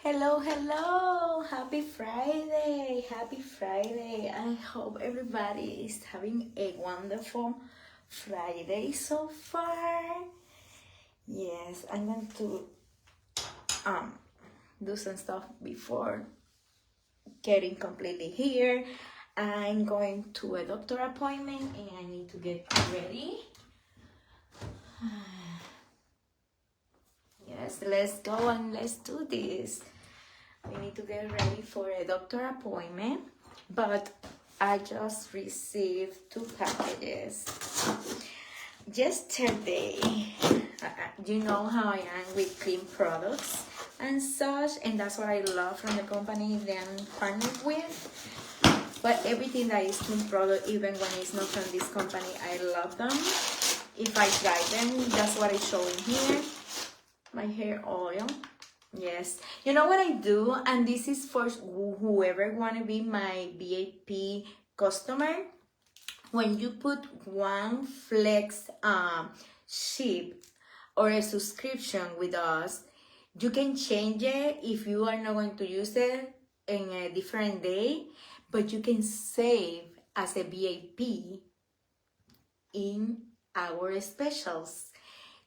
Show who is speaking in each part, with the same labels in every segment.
Speaker 1: Hello, hello! Happy Friday! Happy Friday! I hope everybody is having a wonderful Friday so far. Yes, I'm going to do some stuff before getting completely here. I'm going to a doctor appointment and I need to get ready. Yes, let's go and let's do this. We need to get ready for a doctor appointment, but I just received 2 packages. Yesterday, you know how I am with clean products and such, and that's what I love from the company that I'm partnered with. But everything that is clean product, even when it's not from this company, I love them. If I try them, that's what it's showing here. My hair oil. Yes, you know what I do, and this is for whoever want to be my VIP customer. When you put one flex ship or a subscription with us, you can change it if you are not going to use it in a different day, but you can save as a VIP in our specials.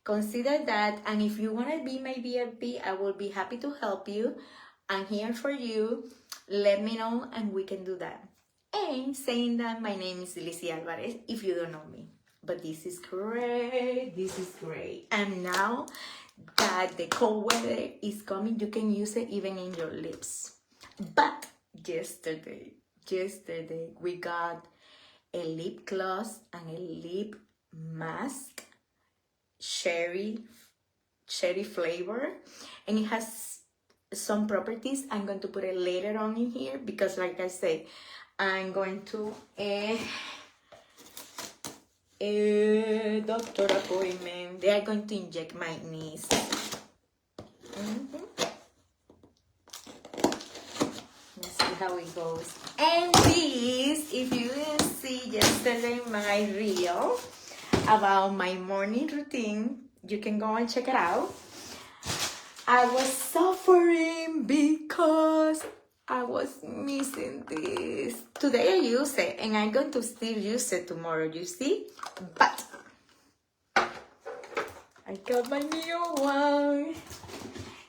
Speaker 1: Consider that, and if you want to be my VIP, I will be happy to help you. I'm here for you. Let me know and we can do that. And saying that, my name is Lizzie Alvarez, if you don't know me. But this is great, this is great. And now that the cold weather is coming, you can use it even in your lips. But yesterday, we got a lip gloss and a lip mask, cherry flavor, and it has some properties. I'm going to put it later on in here because, like I say, I'm going to a doctor appointment. They are going to inject my knees. Let's see how it goes. And this, if you didn't see yesterday my reel about my morning routine, you can go and check it out. I was suffering because I was missing this. Today I use it and I'm going to still use it tomorrow, you see? But I got my new one.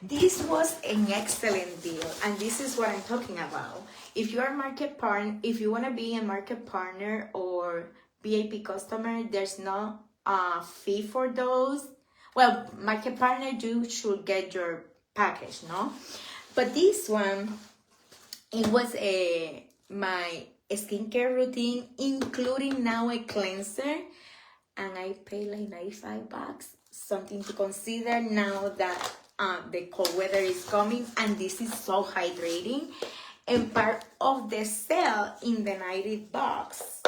Speaker 1: This was an excellent deal, and this is what I'm talking about. If you are if you want to be a market partner or VIP customer, there's no fee for those. Well, market partner, you should get your package, no? But this one, it was my skincare routine, including now a cleanser, and I paid like $95. Something to consider now that the cold weather is coming, and this is so hydrating. And part of the sale in the 90 box,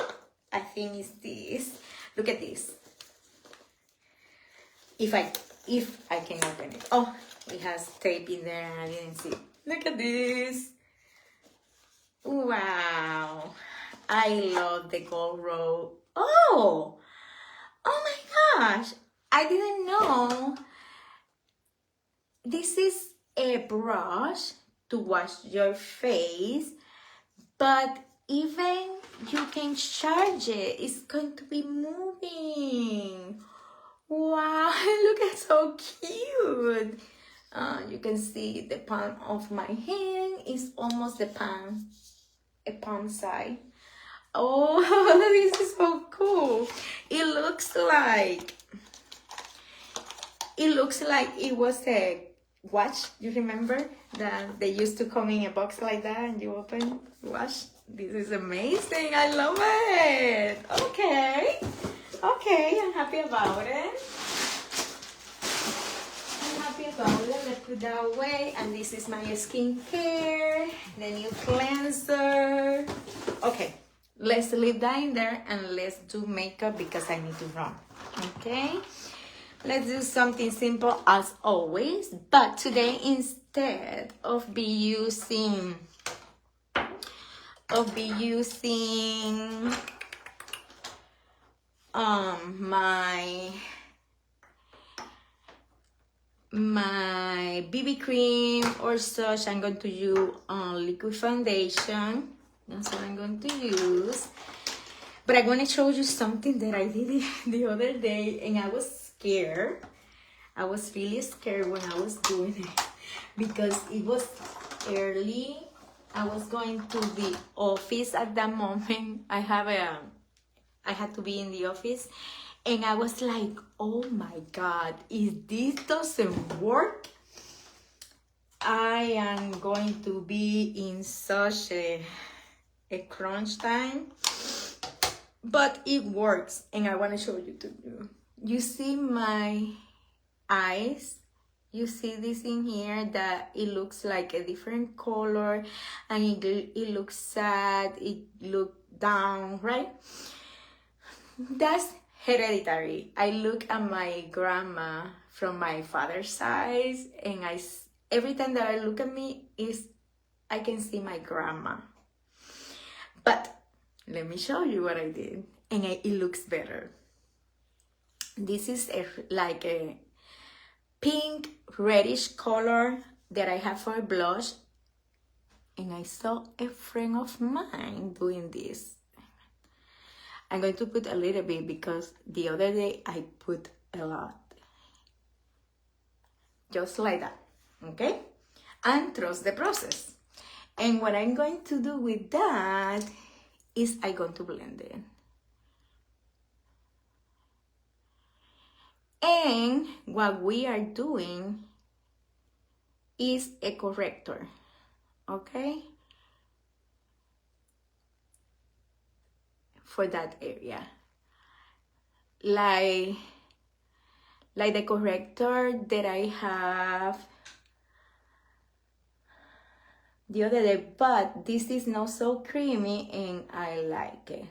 Speaker 1: I think, is this. Look at this. If I can open it. Oh, it has tape in there and I didn't see. Look at this. Wow. I love the gold roll. Oh my gosh. I didn't know. This is a brush to wash your face, but even you can charge it. It's going to be moving. Wow, look, it's so cute. You can see the palm of my hand is almost a palm size. Oh, this is so cool. It looks like it was a watch. You remember that they used to come in a box like that and you open, watch. This is amazing. I love it. Okay, I'm happy about it. Let's put that away. And this is my skincare, the new cleanser. Okay, let's leave that in there and let's do makeup because I need to run. Okay, let's do something simple as always, but today, instead of using my my BB cream or such. I'm going to use liquid foundation. That's what I'm going to use. But I'm going to show you something that I did the other day, and I was scared. I was really scared when I was doing it because it was early. I was going to the office at that moment. I had to be in the office, and I was like, oh my God, if this doesn't work, I am going to be in such a crunch time. But it works, and I want to show you to you. You see my eyes? You see this in here that it looks like a different color, and it looks sad, it looks down, right? That's hereditary. I look at my grandma from my father's side, and every time that I look at me, I can see my grandma. But let me show you what I did, and it looks better. This is like a pink reddish color that I have for a blush, and I saw a friend of mine doing this. I'm going to put a little bit because the other day I put a lot. Just like that, okay? And trust the process. And what I'm going to do with that is I'm going to blend it. And what we are doing is a corrector, okay? For that area. Like the corrector that I have the other day, but this is not so creamy and I like it.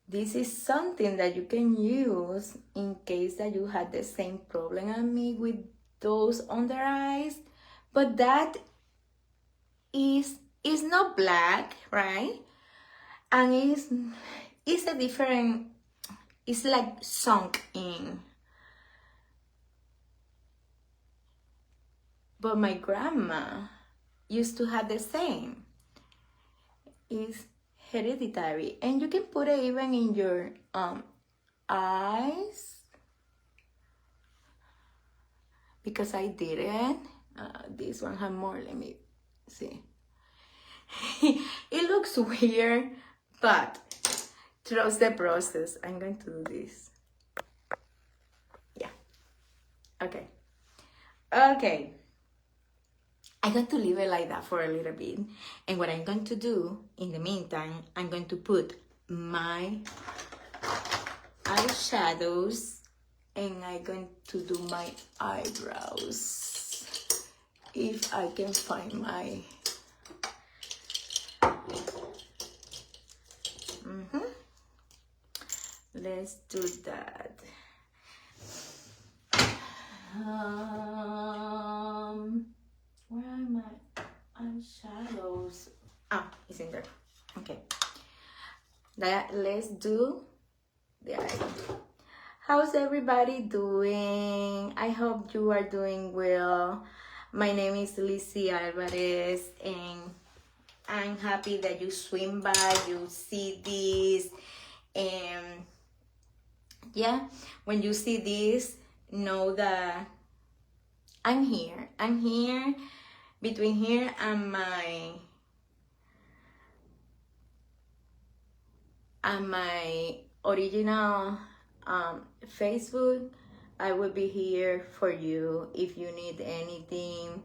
Speaker 1: This is something that you can use in case that you had the same problem as me with those under eyes, but that is not black, right? And it's a different, it's like sunk in. But my grandma used to have the same. It's hereditary, and you can put it even in your eyes, because I did it. This one has more. Let me see. It looks weird, but trust the process. I'm going to do this. Yeah. Okay. I'm going to leave it like that for a little bit. And what I'm going to do in the meantime, I'm going to put my eyeshadows, and I'm going to do my eyebrows. If I can find my... Let's do that. Where are my eyeshadows? It's in there. Okay. Let's do the eye. How's everybody doing? I hope you are doing well. My name is Lizzie Alvarez, and I'm happy that you swim by, you see this, and yeah, when you see this, know that I'm here. I'm here between here and my original Facebook. I will be here for you if you need anything.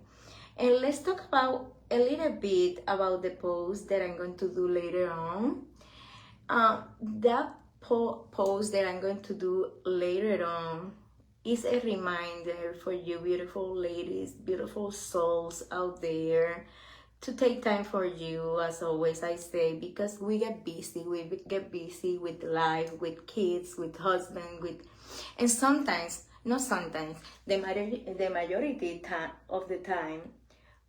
Speaker 1: And let's talk about a little bit about the post that I'm going to do later on. That post that I'm going to do later on is a reminder for you beautiful ladies, beautiful souls out there, to take time for you, as always I say, because we get busy with life, with kids, with husband, and sometimes, not sometimes, the majority of the time,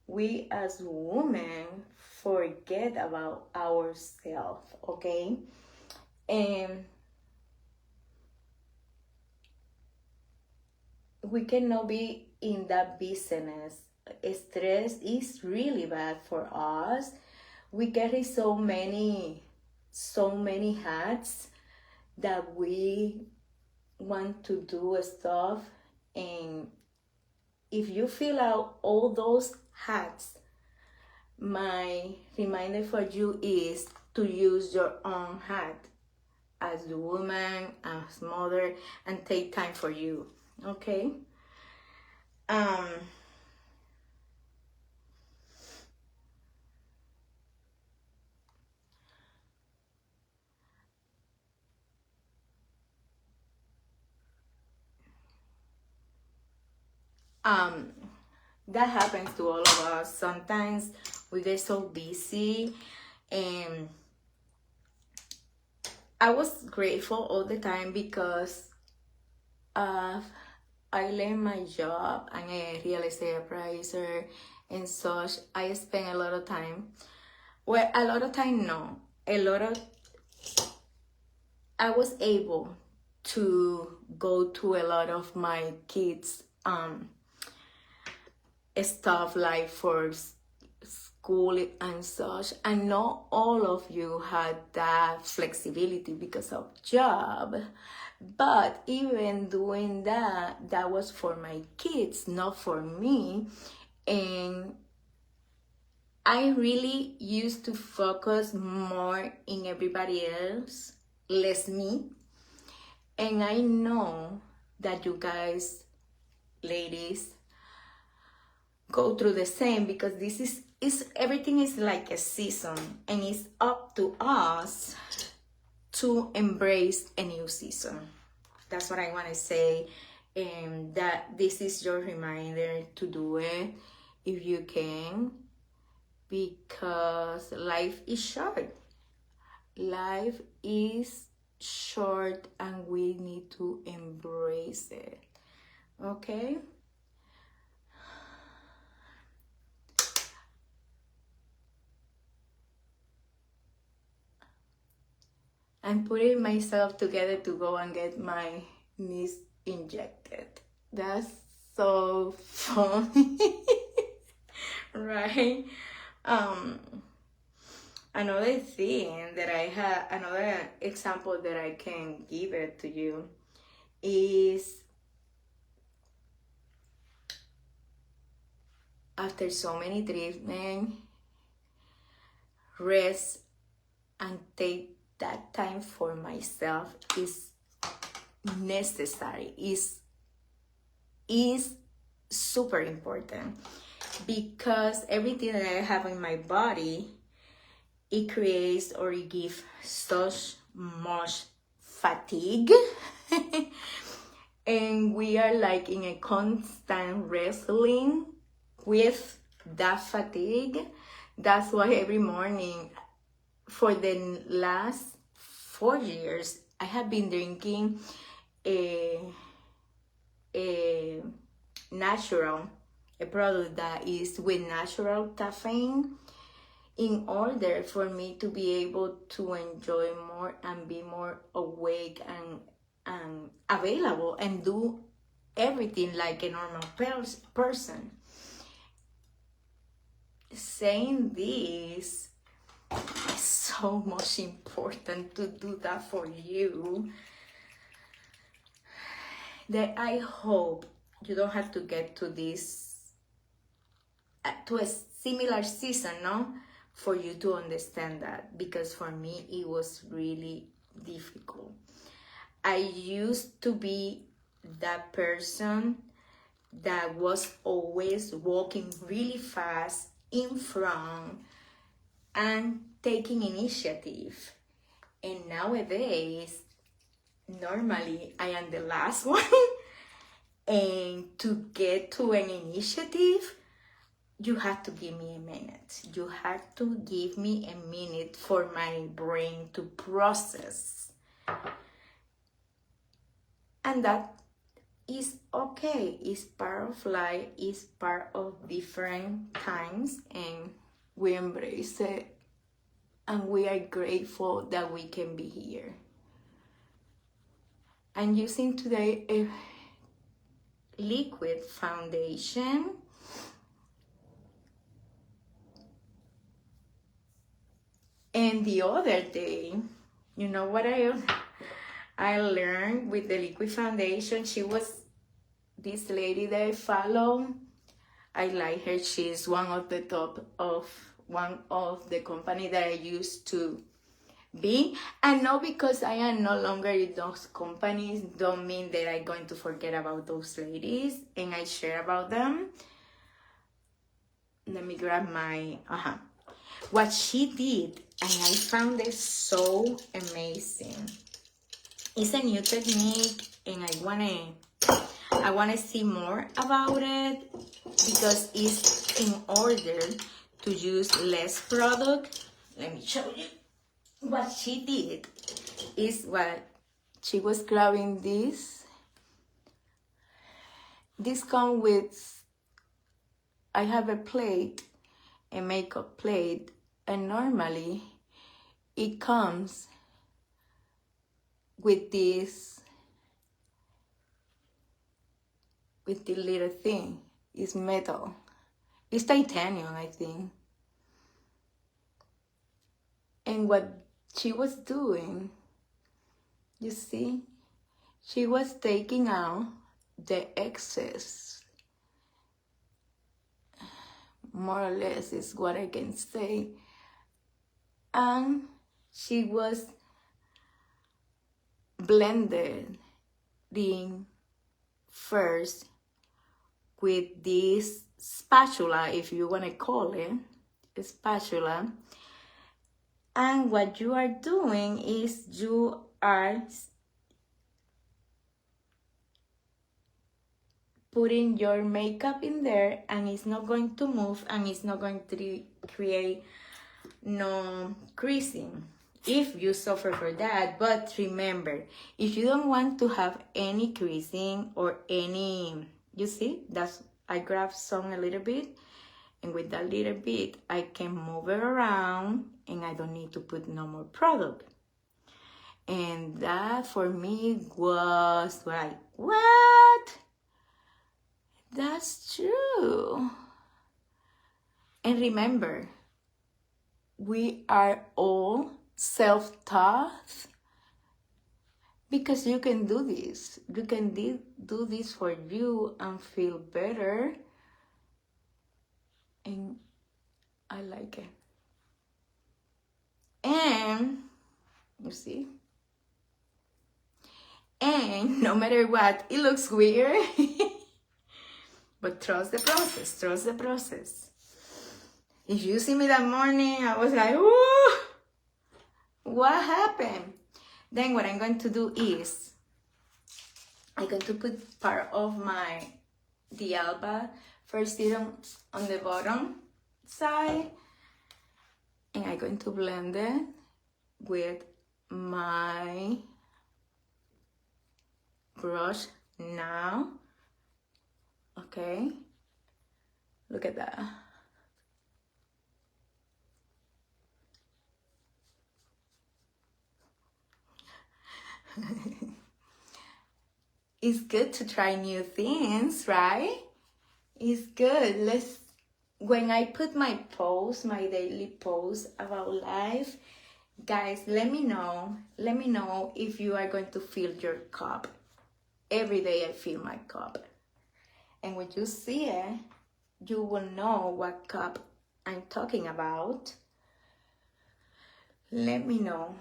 Speaker 1: we as women forget about ourselves, okay? And we cannot be in that business. Stress is really bad for us. We carry so many hats that we want to do stuff, and if you fill out all those hats, my reminder for you is to use your own hat as the woman, as mother, and take time for you. Okay? Um um that happens to all of us. Sometimes we get so busy, and I was grateful all the time because I learned my job. I'm a real estate appraiser and such. I spend a lot of time. Well, a lot of time, no. A lot of, I was able to go to a lot of my kids' stuff, like for school and such. And not all of you had that flexibility because of job. But even doing that, that was for my kids, not for me. And I really used to focus more in everybody else, less me. And I know that you guys, ladies, go through the same, because this is everything is like a season, and it's up to us to embrace a new season. That's what I want to say, and that this is your reminder to do it if you can, because life is short. Life is short, and we need to embrace it. Okay? I'm putting myself together to go and get my knees injected. That's so funny. Right? Another thing that I have, another example that I can give it to you is, after so many treatments, rest and take that time for myself is necessary, is super important, because everything that I have in my body, it creates or it gives such much fatigue. And we are like in a constant wrestling with that fatigue. That's why every morning for the last 4 years, I have been drinking a product that is with natural caffeine, in order for me to be able to enjoy more and be more awake and available and do everything like a normal person. Saying this, it's so much important to do that for you, that I hope you don't have to get to this, to a similar season, no? For you to understand that, because for me it was really difficult. I used to be that person that was always walking really fast in front and taking initiative. And nowadays, normally I am the last one. And to get to an initiative, you have to give me a minute. You have to give me a minute for my brain to process. And that is okay. It's part of life. It's part of different times. And we embrace it. And we are grateful that we can be here. I'm using today liquid foundation. And the other day, you know what I learned with the liquid foundation? She was this lady that I follow. I like her. She's one of the top of one of the company that I used to be. And not because I am no longer in those companies don't mean that I'm going to forget about those ladies and I share about them. Let me grab my what she did, and I found it so amazing. It's a new technique, and I wanna see more about it because it's in order to use less product. Let me show you. What she did is what she was grabbing this. This comes with, I have a plate, a makeup plate, and normally it comes with this little thing. It's metal. It's titanium, I think. And what she was doing, you see, she was taking out the excess. More or less is what I can say. And she was blended in first with this spatula, if you want to call it a spatula. And what you are doing is you are putting your makeup in there, and it's not going to move, and it's not going to create no creasing if you suffer for that. But remember, if you don't want to have any creasing or any, you see, that's, I grab some a little bit, and with that little bit I can move it around and I don't need to put no more product. And that for me was like, what? That's true. And remember, we are all self-taught because you can do this. You can do this for you and feel better. And I like it. And you see, and no matter what, it looks weird. But trust the process, trust the process. If you see me that morning, I was like, ooh, what happened? Then what I'm going to do is, I'm going to put part of the Alba First Serum on the bottom side, and I'm going to blend it with my brush now. Okay, look at that. It's good to try new things, right? It's good. When I put my post, my daily post about life, guys, let me know if you are going to fill your cup. Every day I fill my cup. And when you see it, you will know what cup I'm talking about. Let me know.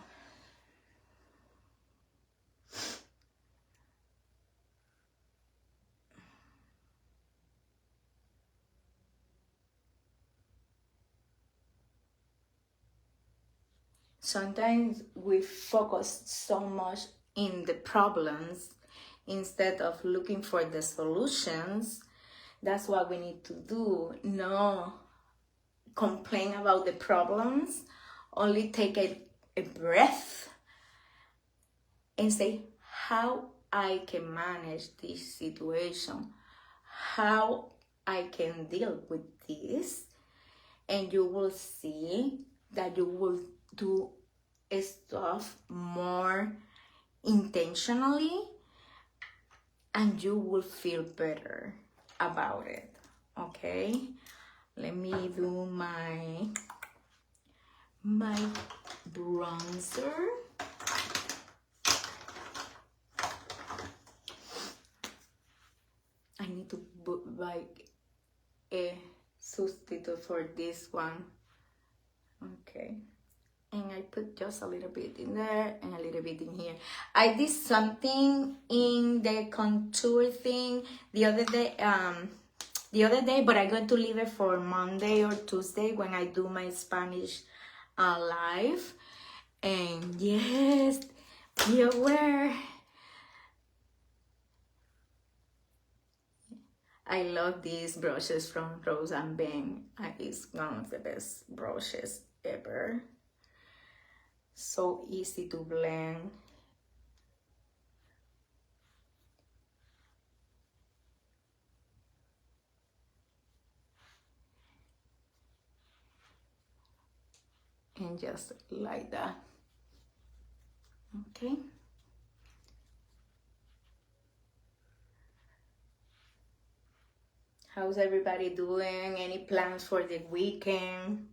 Speaker 1: Sometimes we focus so much in the problems instead of looking for the solutions. That's what we need to do. No complain about the problems. Only take a breath and say, how I can manage this situation, how I can deal with this. And you will see that you will do stuff more intentionally and you will feel better about it. Okay, let me do my bronzer. I need to buy a substitute for this one. Okay, and I put just a little bit in there and a little bit in here. I did something in the contour thing the other day, but I'm going to leave it for Monday or Tuesday when I do my Spanish live. And yes, be aware. I love these brushes from Rose and Ben. It's one of the best brushes ever. So easy to blend. And just like that. Okay. How's everybody doing? Any plans for the weekend?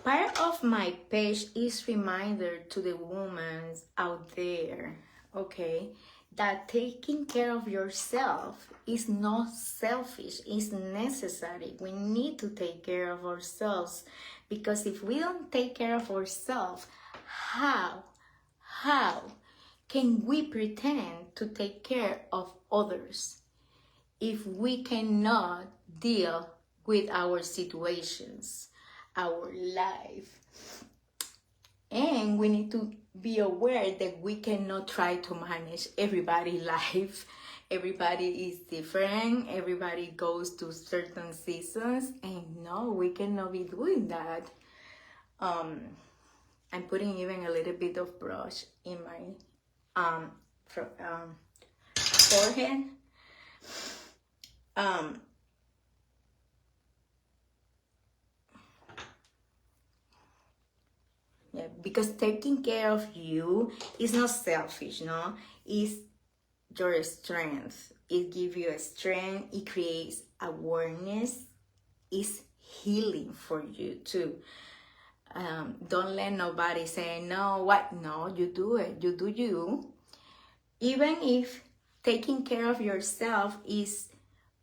Speaker 1: Part of my page is reminder to the women out there, okay, that taking care of yourself is not selfish, it's necessary. We need to take care of ourselves, because if we don't take care of ourselves, how can we pretend to take care of others if we cannot deal with our situations, our life? And we need to be aware that we cannot try to manage everybody's life. Everybody is different. Everybody goes to certain seasons, and no, we cannot be doing that. I'm putting even a little bit of brush in my forehead. Yeah, because taking care of you is not selfish, no? It's your strength. It gives you a strength. It creates awareness. It's healing for you too. Don't let nobody say, no, what? No, you do it. You do you. Even if taking care of yourself is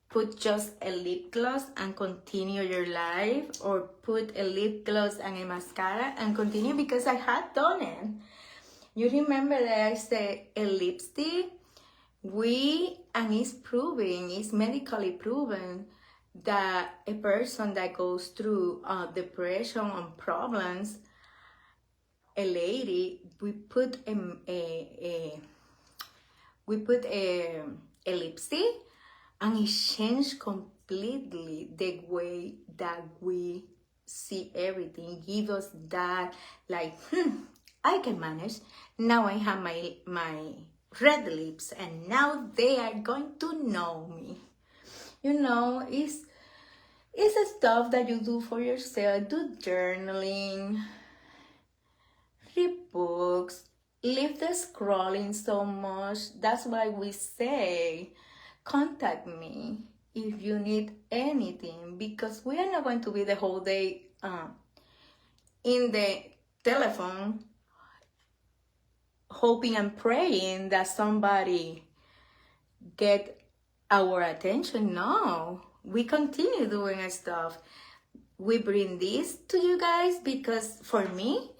Speaker 1: put just a lip gloss and continue your life, or put a lip gloss and a mascara and continue, because I had done it. You remember that I said a lipstick? And it's proven, it's medically proven, that a person that goes through depression and problems, a lady, we put a lipstick, and it changed completely the way that we see everything. Give us that, like, I can manage. Now I have my red lips, and now they are going to know me. You know, it's the stuff that you do for yourself. Do journaling, read books, leave the scrolling so much. That's why we say, contact me if you need anything, because we are not going to be the whole day in the telephone hoping and praying that somebody get our attention. No, we continue doing stuff. We bring this to you guys because for me,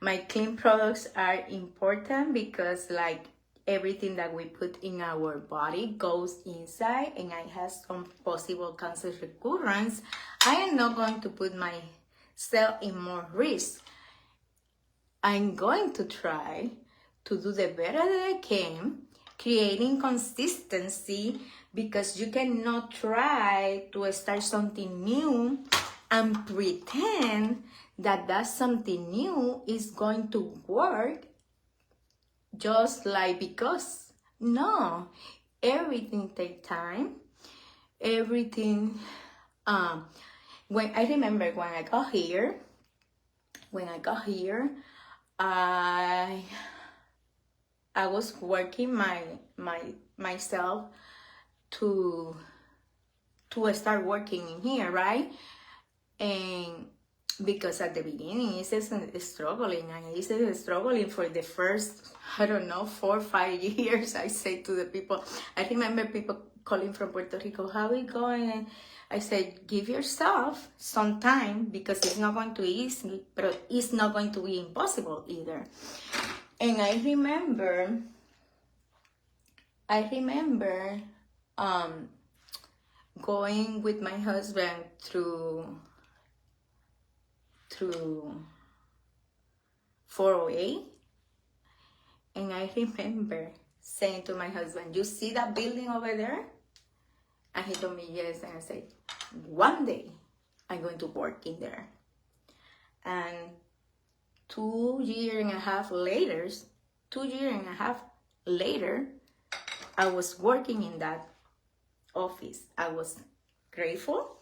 Speaker 1: my clean products are important, because like everything that we put in our body goes inside, and I have some possible cancer recurrence. I am not going to put myself in more risk. I'm going to try to do the better that I can, creating consistency, because you cannot try to start something new and pretend that that something new is going to work just like because. No, everything takes time. everything. When I remember when I got here, I was working myself to start working in here, right? And because at the beginning it's struggling, and it's struggling for the first, I don't know, 4 or 5 years. I say to the people, I remember people calling from Puerto Rico, how is it going? And I said, give yourself some time, because it's not going to be easy, but it's not going to be impossible either. And I remember going with my husband through 408, and I remember saying to my husband, you see that building over there? And he told me yes, and I said, one day I'm going to work in there. And 2 years and a half later, I was working in that office. I was grateful.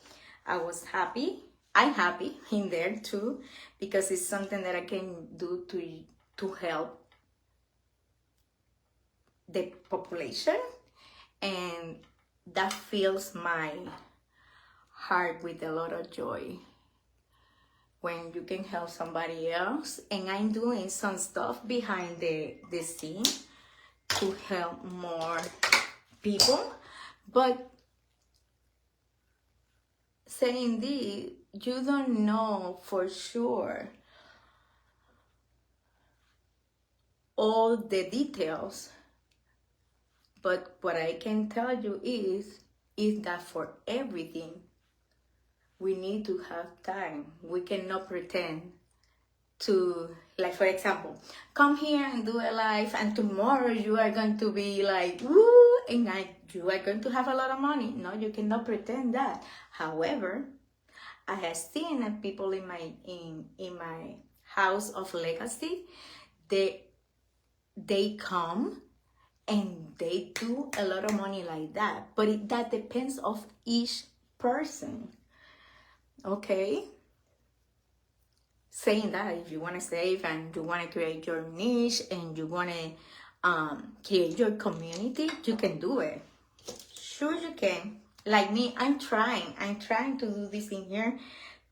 Speaker 1: I was happy. I'm happy in there too, because it's something that I can do to help the population, and that fills my heart with a lot of joy when you can help somebody else. And I'm doing some stuff behind the scene to help more people. But saying this, you don't know for sure all the details, but what I can tell you is that for everything we need to have time. We cannot pretend to, like, for example, come here and do a live, and tomorrow you are going to be like, woo, and you are going to have a lot of money. No, you cannot pretend that. However, I have seen people in my house of legacy, they come and they do a lot of money like that. But that depends of each person. Okay? Saying that, if you want to save and you want to create your niche and you want to create your community, you can do it. Sure you can. Like me, I'm trying to do this in here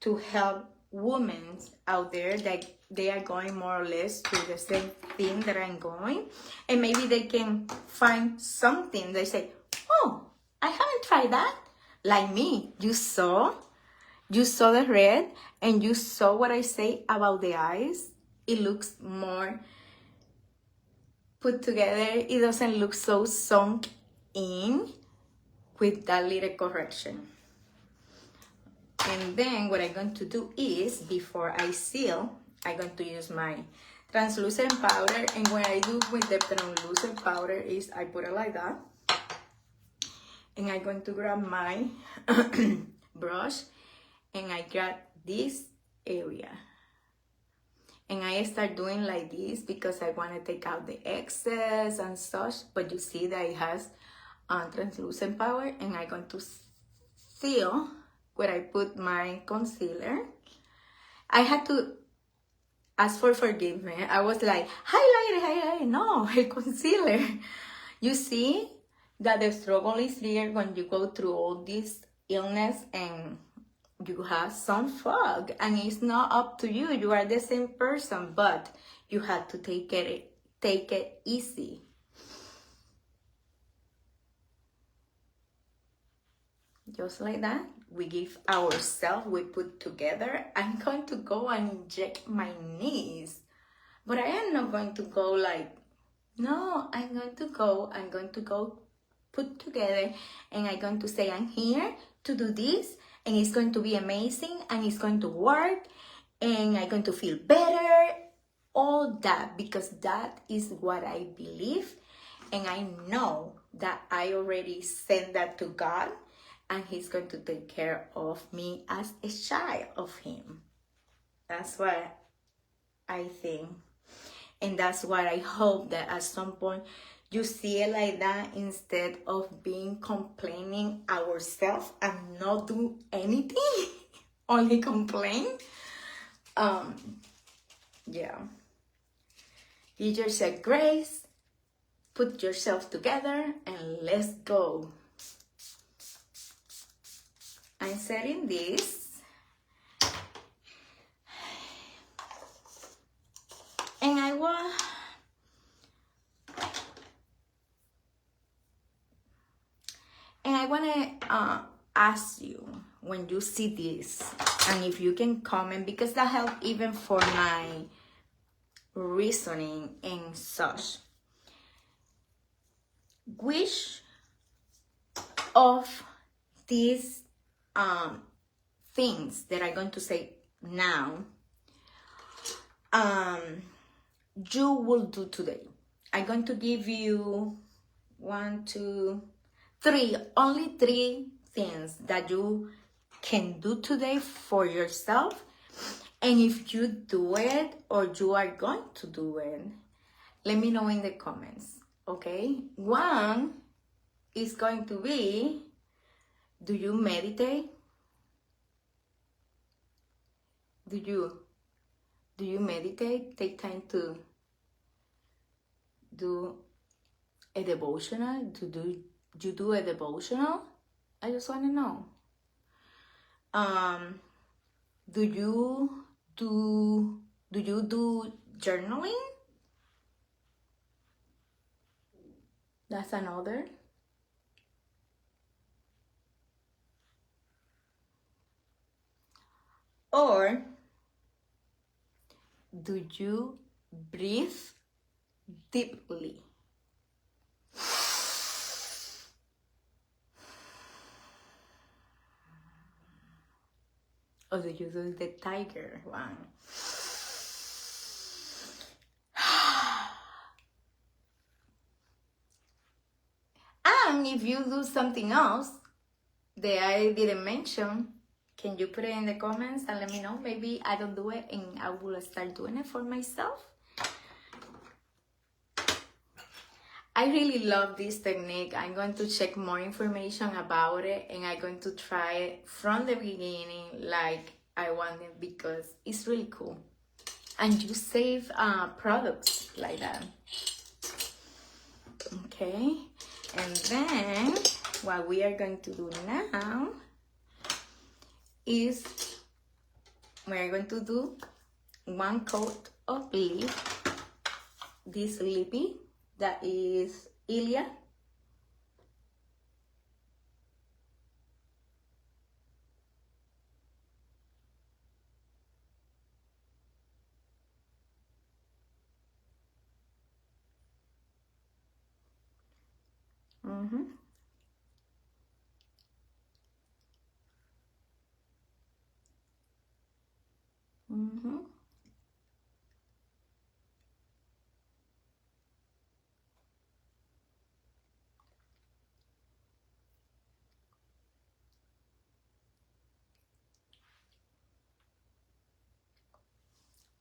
Speaker 1: to help women out there that they are going more or less through the same thing that I'm going, and maybe they can find something. They say, oh, I haven't tried that. Like me, you saw the red, and you saw what I say about the eyes. It looks more put together. It doesn't look so sunk in with that little correction. And then what I'm going to do is, before I seal, I'm going to use my translucent powder. And what I do with the translucent powder is I put it like that. And I'm going to grab my brush, and I grab this area. And I start doing like this because I want to take out the excess and such. But you see that it has translucent powder, and I'm going to seal where I put my concealer. I had to ask for forgiveness. I was like, highlighter, no, el concealer. You see that the struggle is here when you go through all this illness and you have some fog, and it's not up to you. You are the same person, but you have to take it easy. Just like that, we give ourselves, we put together. I'm going to go and inject my knees, but I am not going to go like, no, I'm going to go put together, and I'm going to say, I'm here to do this, and it's going to be amazing, and it's going to work, and I'm going to feel better, all that, because that is what I believe, and I know that I already sent that to God, and He's going to take care of me as a child of Him. That's what I think. And that's what I hope, that at some point You see it like that instead of being complaining ourselves and not do anything, only complain. Yeah. Give yourself grace, put yourself together, and let's go. I'm setting this. And I want to ask you, when you see this, and if you can comment, because that helps even for my reasoning and such. Which of these things that I'm going to say now you will do today? I'm going to give you 1, 2, 3, only 3 things that you can do today for yourself. And if you do it or you are going to do it, let me know in the comments, okay? 1 is going to be, do you meditate? Do you meditate? Take time to do a devotional? You do a devotional? I just want to know. Do you do journaling? That's another. Or do you breathe deeply? Or do you do the tiger one? And if you do something else that I didn't mention, can you put it in the comments and let me know? Maybe I don't do it and I will start doing it for myself. I really love this technique. I'm going to check more information about it and I'm going to try it from the beginning like I wanted, because it's really cool. And you save products like that. Okay, and then what we are going to do now is we're going to do 1 coat of lip. This lippy that is Ilia.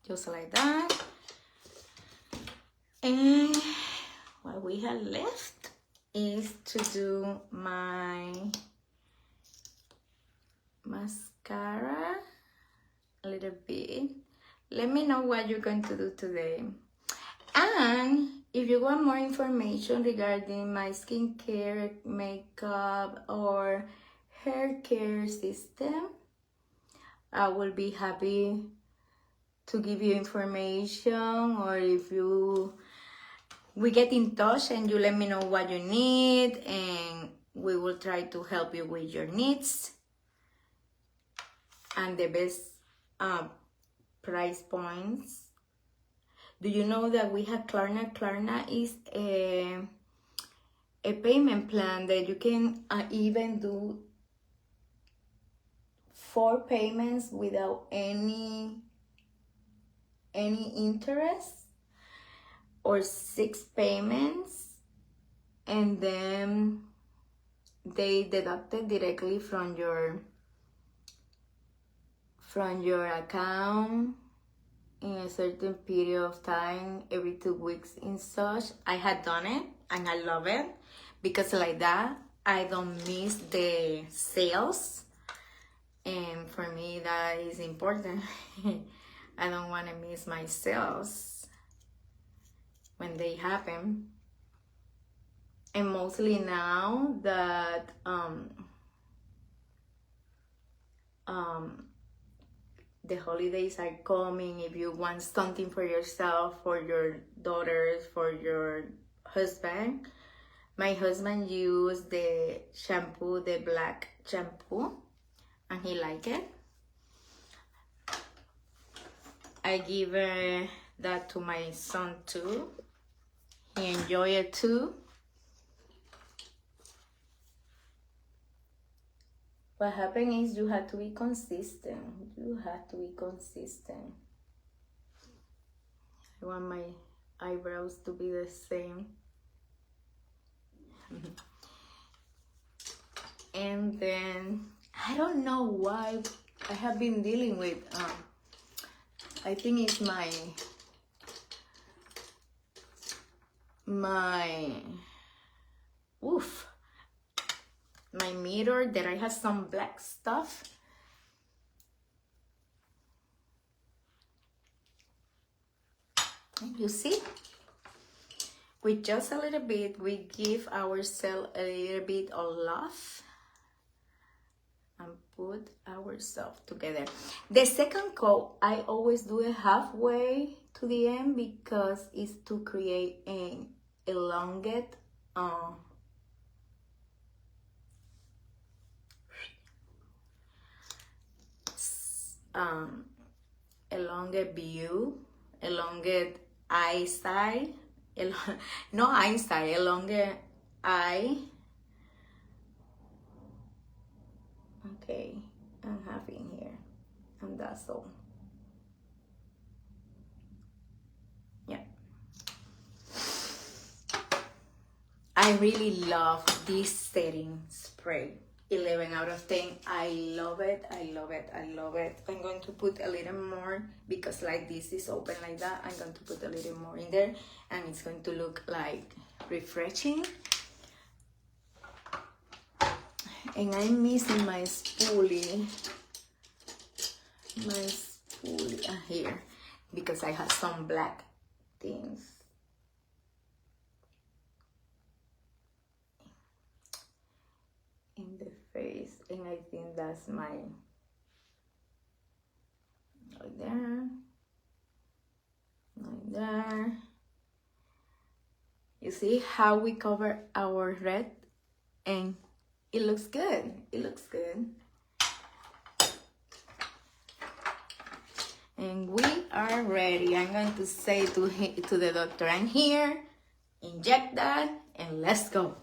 Speaker 1: Just like that. And what we have left is to do my mascara a little bit. Let me know what you're going to do today. And if you want more information regarding my skincare, makeup, or hair care system, I will be happy to give you information. Or if we get in touch and you let me know what you need, and we will try to help you with your needs and the best price points. Do you know that we have Klarna? Klarna is a payment plan that you can even do 4 payments without any interest, or 6 payments, and then they deduct it directly from your account in a certain period of time, every 2 weeks in such. I had done it and I love it because like that I don't miss the sales, and for me that is important. I don't want to miss my sales when they happen. And mostly now that the holidays are coming, if you want something for yourself, for your daughters, for your husband. My husband used the shampoo, the black shampoo, and he liked it. I give that to my son too. He enjoyed it too. What happened is you have to be consistent. You have to be consistent. I want my eyebrows to be the same. And then, I don't know why I have been dealing with, I think it's my mirror that I have some black stuff. You see? With just a little bit, we give ourselves a little bit of love and put ourselves together. The second coat, I always do it halfway to the end because it's to create an elongate elongate view, elongate eyesight, no eyesight, elongate eye. Okay, I'm having here, and that's all. Yeah, I really love this setting spray. 11 out of 10. I love it. I love it. I love it. I'm going to put a little more because like this is open like that. I'm going to put a little more in there and it's going to look like refreshing. And I'm missing my spoolie. Here because I have some black things. In the face, and I think that's my right there. You see how we cover our red, and it looks good. It looks good. And we are ready. I'm going to say to the doctor, I'm here, inject that, and let's go.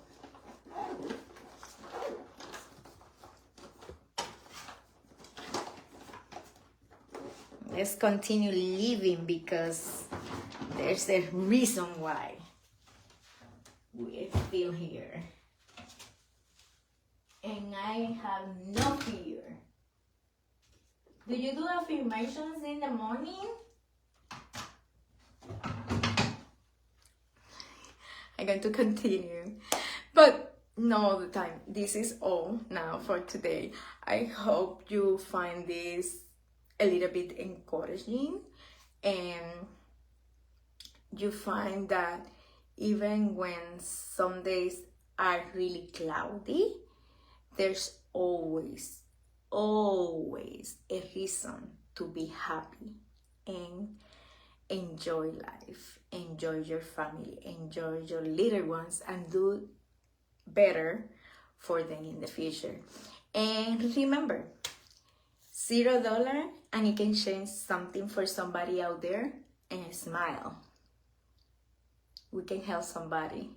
Speaker 1: Let's continue living because there's a reason why we're still here. And I have no fear. Do you do affirmations in the morning? I'm going to continue, but not all the time. This is all now for today. I hope you find this a little bit encouraging and you find that even when some days are really cloudy, there's always a reason to be happy and enjoy life, enjoy your family, enjoy your little ones, and do better for them in the future. And remember, $0 and you can change something for somebody out there, and smile. We can help somebody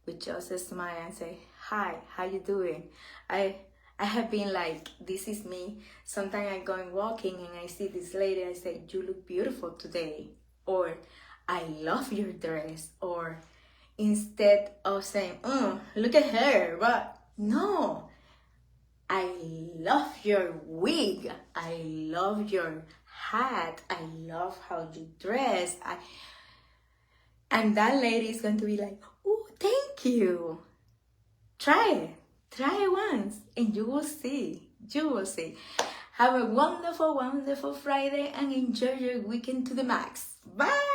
Speaker 1: with just a smile and say, hi, how you doing? I have been like, this is me. Sometimes I'm going walking and I see this lady, I say, you look beautiful today. Or, I love your dress. Or, instead of saying, look at her, but no. I love your wig. I love your hat. I love how you dress. And that lady is going to be like, oh, thank you. Try it once and you will see. You will see. Have a wonderful, wonderful Friday and enjoy your weekend to the max. Bye.